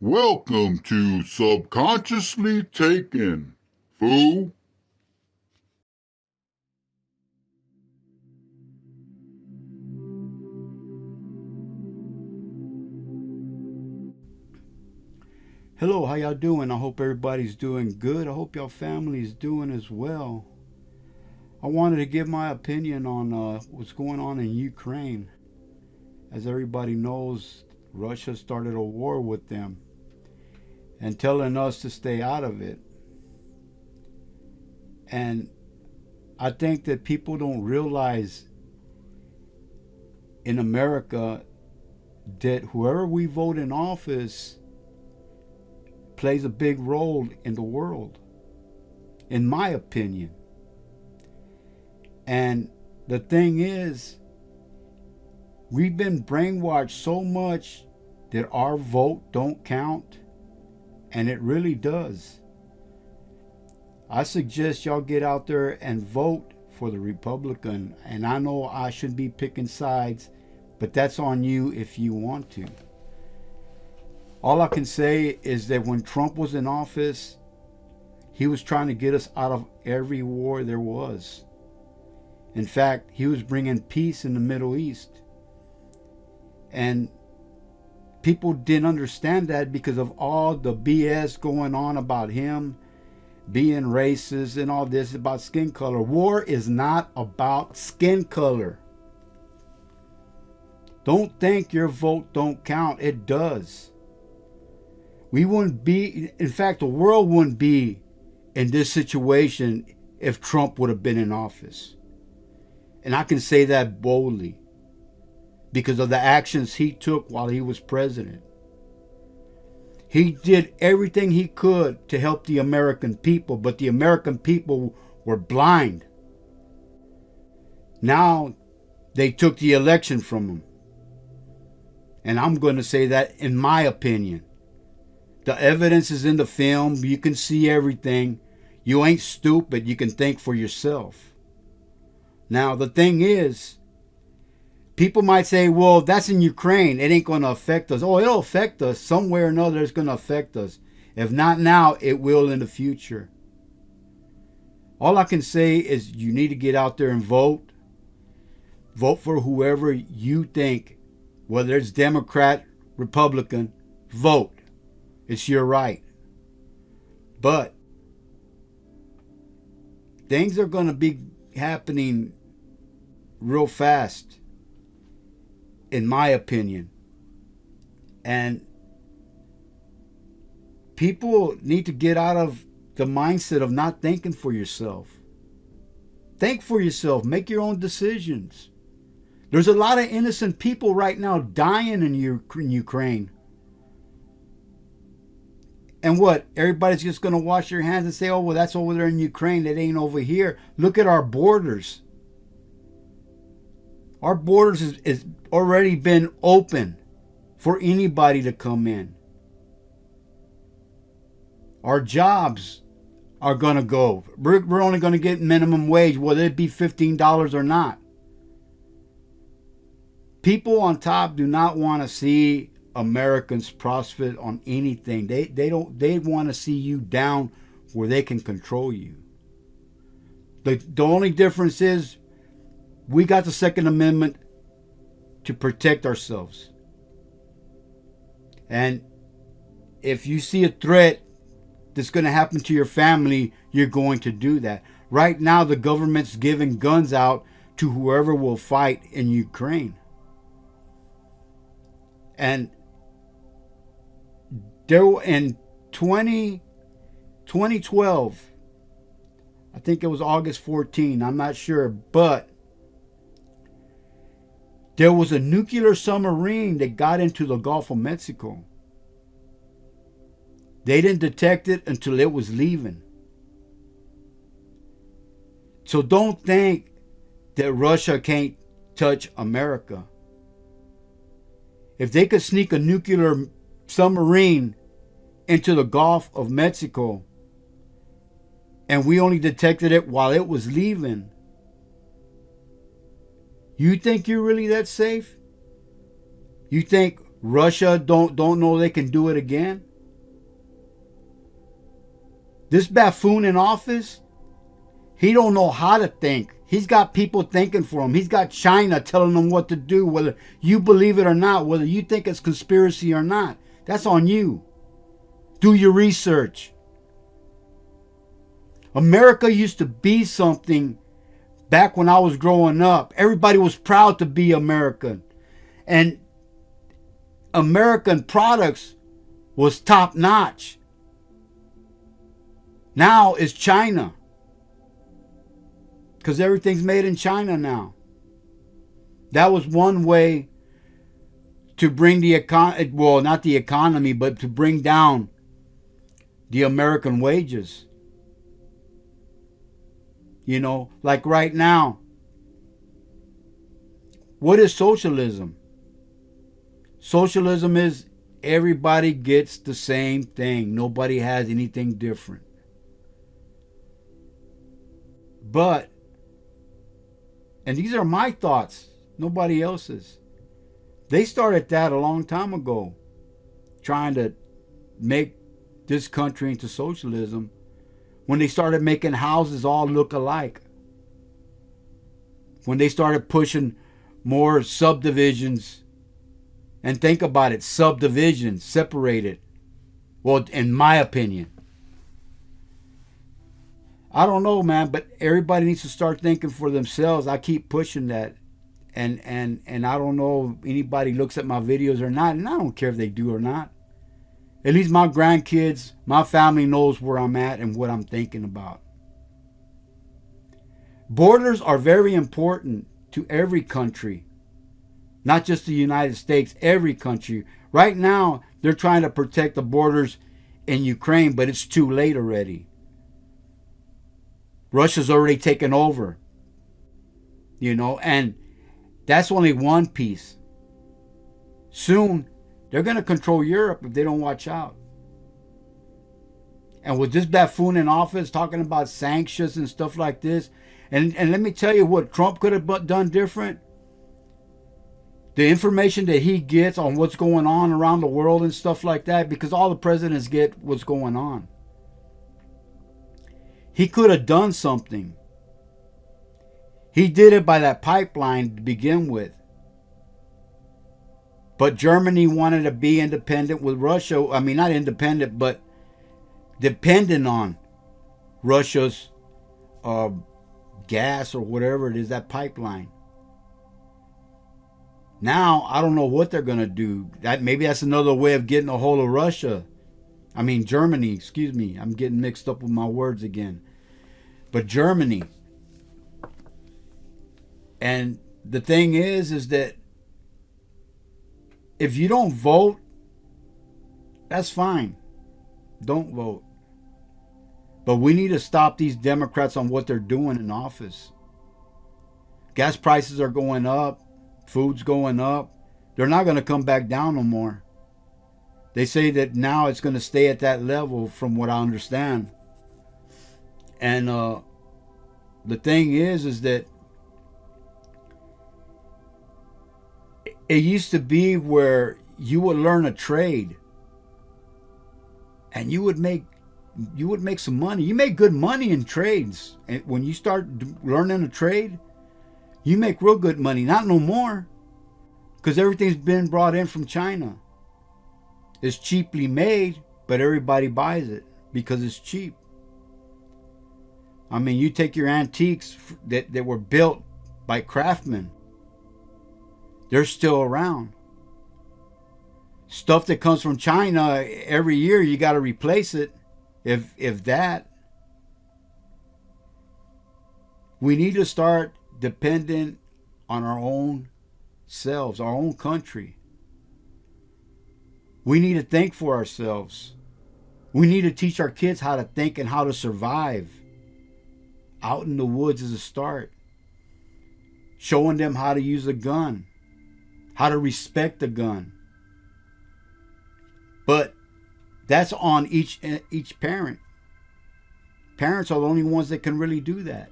Welcome to Subconsciously Taken, fool. Hello, how y'all doing? I hope everybody's doing good. I hope y'all family's doing as well. I wanted to give my opinion on what's going on in Ukraine. As everybody knows, Russia started a war with them and telling us to stay out of it. And I think that people don't realize in America that whoever we vote in office plays a big role in the world, in my opinion. And the thing is, we've been brainwashed so much that our vote don't count, and it really does. I suggest y'all get out there and vote for the Republican. And I know I shouldn't be picking sides, but that's on you if you want to. All I can say is that when Trump was in office, he was trying to get us out of every war there was. In fact, he was bringing peace in the Middle East. And people didn't understand that because of all the BS going on about him being racist and all this about skin color. War is not about skin color. Don't think your vote don't count. It does. We wouldn't be, in fact, the world wouldn't be in this situation if Trump would have been in office. And I can say that boldly because of the actions he took while he was president. He did everything he could to help the American people, but the American people were blind. Now they took the election from him. And I'm going to say that in my opinion. The evidence is in the film. You can see everything. You ain't stupid. You can think for yourself. Now, the thing is, people might say, well, that's in Ukraine. It ain't going to affect us. Oh, it'll affect us. Somewhere or another, it's going to affect us. If not now, it will in the future. All I can say is you need to get out there and vote. Vote for whoever you think, whether it's Democrat, Republican, vote. It's your right. But things are going to be happening real fast, in my opinion. And people need to get out of the mindset of not thinking for yourself. Think for yourself. Make your own decisions. There's a lot of innocent people right now dying in Ukraine. And what? Everybody's just going to wash their hands and say, oh, well, that's over there in Ukraine. It ain't over here. Look at our borders. Our borders is already been open for anybody to come in. Our jobs are going to go. We're only going to get minimum wage, whether it be $15 or not. People on top do not want to see Americans prosper on anything. They want to see you down where they can control you. The only difference is we got the Second Amendment to protect ourselves. And if you see a threat that's going to happen to your family, you're going to do that. Right now, the government's giving guns out to whoever will fight in Ukraine. And there in 2012, I think it was August 14, I'm not sure, but there was a nuclear submarine that got into the Gulf of Mexico. They didn't detect it until it was leaving. So don't think that Russia can't touch America. If they could sneak a nuclear submarine into the Gulf of Mexico and we only detected it while it was leaving, you think you're really that safe? You think Russia don't know they can do it again? This buffoon in office, he don't know how to think. He's got people thinking for him. He's got China telling him what to do, whether you believe it or not, whether you think it's conspiracy or not. That's on you. Do your research. America used to be something back when I was growing up. Everybody was proud to be American. And American products was top notch. Now it's China. Because everything's made in China now. That was one way to bring the economy, well, not the economy, but to bring down the American wages. You know, like right now, what is socialism? Socialism is everybody gets the same thing. Nobody has anything different. But, and these are my thoughts, nobody else's. They started that a long time ago, trying to make this country into socialism, when they started making houses all look alike. When they started pushing more subdivisions. And think about it, subdivisions, separated. Well, in my opinion. I don't know, man, but everybody needs to start thinking for themselves. I keep pushing that. And I don't know if anybody looks at my videos or not, and I don't care if they do or not. At least my grandkids, my family knows where I'm at and what I'm thinking about. Borders are very important to every country. Not just the United States, every country. Right now, they're trying to protect the borders in Ukraine, but it's too late already. Russia's already taken over. You know, and that's only one piece. Soon, they're going to control Europe if they don't watch out. And with this buffoon in office talking about sanctions and stuff like this, and let me tell you what Trump could have done different. The information that he gets on what's going on around the world and stuff like that, because all the presidents get what's going on. He could have done something. He did it by that pipeline to begin with. But Germany wanted to be independent with Russia. I mean, not independent, but dependent on Russia's gas or whatever it is, that pipeline. Now, I don't know what they're going to do. Maybe that's another way of getting a hold of Russia. I mean, Germany, excuse me. I'm getting mixed up with my words again. But Germany. And the thing is that if you don't vote, that's fine. Don't vote. But we need to stop these Democrats on what they're doing in office. Gas prices are going up. Food's going up. They're not going to come back down no more. They say that now it's going to stay at that level from what I understand. And the thing is that it used to be where you would learn a trade and you would make some money. You make good money in trades. And when you start learning a trade, you make real good money. Not no more. Because everything's been brought in from China. It's cheaply made, but everybody buys it because it's cheap. I mean, you take your antiques that were built by craftsmen. They're still around. Stuff that comes from China, every year you got to replace it. If that. We need to start dependent on our own selves, our own country. We need to think for ourselves. We need to teach our kids how to think and how to survive. Out in the woods is a start. Showing them how to use a gun. How to respect the gun. But that's on each parent. Parents are the only ones that can really do that.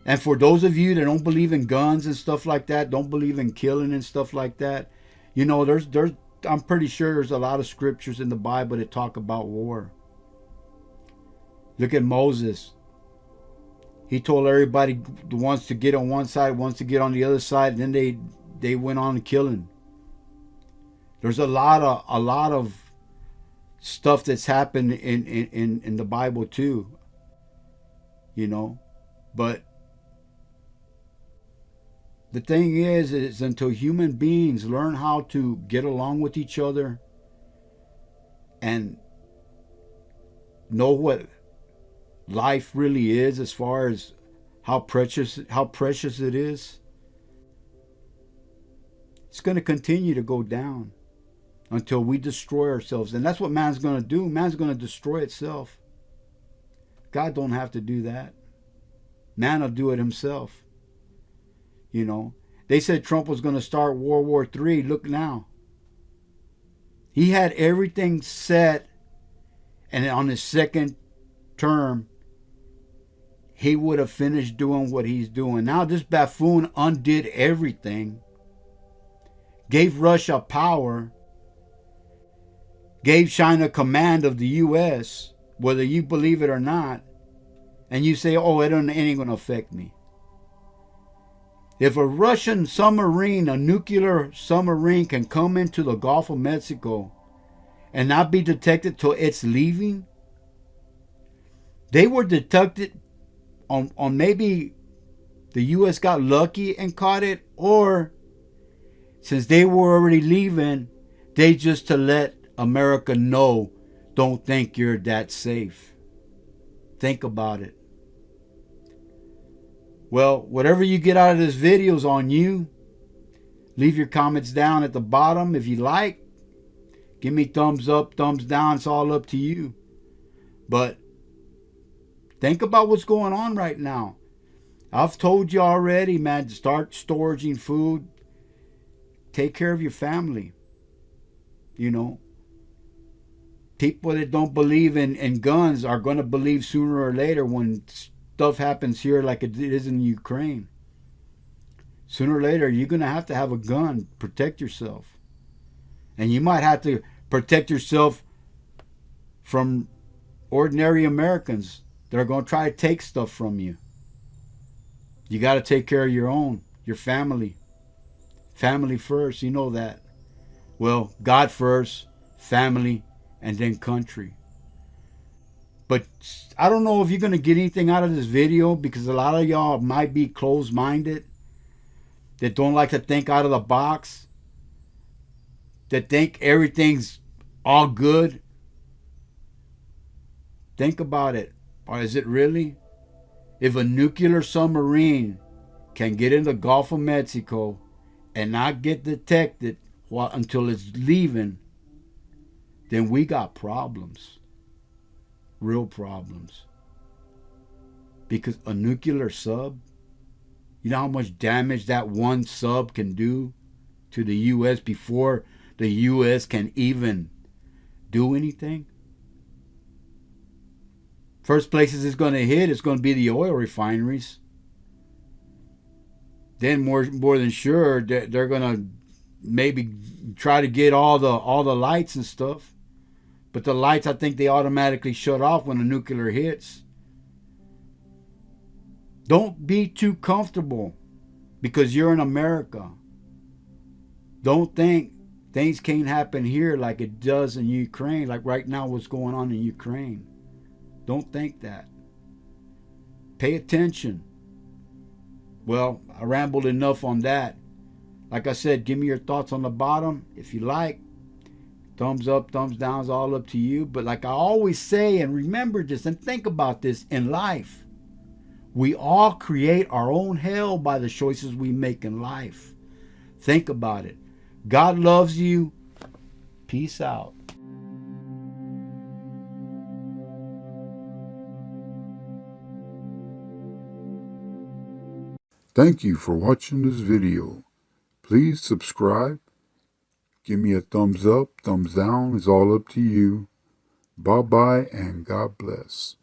And for those of you that don't believe in guns and stuff like that, don't believe in killing and stuff like that, you know, I'm pretty sure there's a lot of scriptures in the Bible that talk about war. Look at Moses. He told everybody wants to get on one side, wants to get on the other side, and then they went on killing. There's a lot of stuff that's happened in the Bible too, you know. But the thing is until human beings learn how to get along with each other and know what life really is, as far as how precious it is, it's going to continue to go down until we destroy ourselves. And that's what man's going to do. Man's going to destroy itself. God don't have to do that. Man will do it himself. You know, they said Trump was going to start World War III. Look now. He had everything set, and on his second term, he would have finished doing what he's doing. Now this buffoon undid everything, gave Russia power, gave China command of the U.S., whether you believe it or not, and you say, oh, it ain't going to affect me. If a Russian submarine, a nuclear submarine, can come into the Gulf of Mexico and not be detected till it's leaving, they were detected on maybe the U.S. got lucky and caught it, or since they were already leaving, they just to let America know, don't think you're that safe. Think about it. Well, whatever you get out of this video is on you. Leave your comments down at the bottom if you like. Give me thumbs up, thumbs down. It's all up to you. But think about what's going on right now. I've told you already, man, to start storing food. Take care of your family. You know, people that don't believe in guns are going to believe sooner or later when stuff happens here like it is in Ukraine. Sooner or later, you're going to have a gun. Protect yourself. And you might have to protect yourself from ordinary Americans that are going to try to take stuff from you. You got to take care of your own, your family. Family first, you know that. Well, God first, family, and then country. But I don't know if you're going to get anything out of this video, because a lot of y'all might be closed-minded, that don't like to think out of the box, that think everything's all good. Think about it. Or is it really? If a nuclear submarine can get in the Gulf of Mexico and not get detected until it's leaving, then we got problems. Real problems. Because a nuclear sub, you know how much damage that one sub can do to the U.S. before the U.S. can even do anything? First places it's going to hit is going to be the oil refineries. Then more than sure they're going to maybe try to get all the lights and stuff. But the lights, I think they automatically shut off when the nuclear hits. Don't be too comfortable because you're in America. Don't think things can't happen here like it does in Ukraine, like right now what's going on in Ukraine. Don't think that. Pay attention. Well, I rambled enough on that. Like I said, give me your thoughts on the bottom if you like. Thumbs up, thumbs down is all up to you. But like I always say, and remember this and think about this in life, we all create our own hell by the choices we make in life. Think about it. God loves you. Peace out. Thank you for watching this video. Please subscribe. Give me a thumbs up, thumbs down. It's all up to you. Bye-bye and God bless.